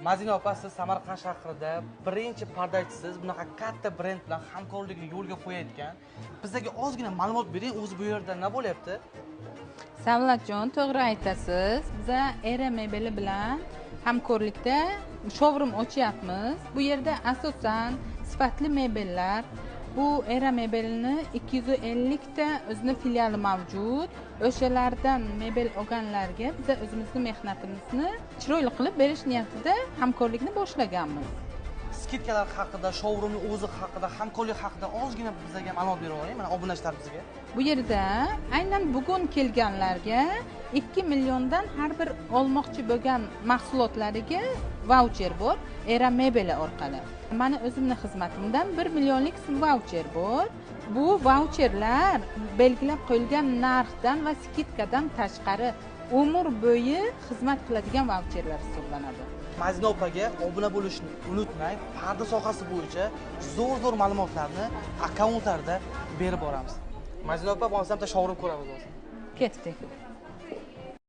Mazina opa, siz Samarqand shahrida birinchi pardachisiz, bunaqa katta brend bilan hamkorlikni yo'lga qo'yayotgan. Bizga ozgina ma'lumot bering, o'zi bu yerda nima bo'lyapti? Savlatjon, to'g'ri aytasiz. Biz Era mebeli bilan hamkorlikda showroom ochyapmiz. Bu yerda asosan sifatli mebellar, bu Era mebelni 250 ta o'zining filiali mavjud. O'shalardan mebel olganlarga biz o'zimizning mehnatimizni chiroyli qilib berish niyatida hamkorlikni boshlaganmiz. Skidkalar haqida, showroomning o'zi haqida, hamkorlik haqida ozgina bizga ma'lumot berib oling, mana obunachilarimizga. Bu yerda aynan bugun kelganlarga 2 milliondan har bir olmoqchi bo'lgan mahsulotlariga voucher bor, Era mebeli orqali. Mani o'zimning xizmatimdan 1 millionlik voucher bor. Bu voucherlar belgilab qo'yilgan narxdan va skidkadan tashqari umr bo'yi xizmat qiladigan voucherlar hisoblanadi. Mazina opaga obuna bo'lishni unutmang. Parda sohasi bo'yicha zo'r ma'lumotlarni akkauntlarda berib boramiz. Mazina opa, bo'lmasa showroom ko'ramiz o'zi. Ketdik.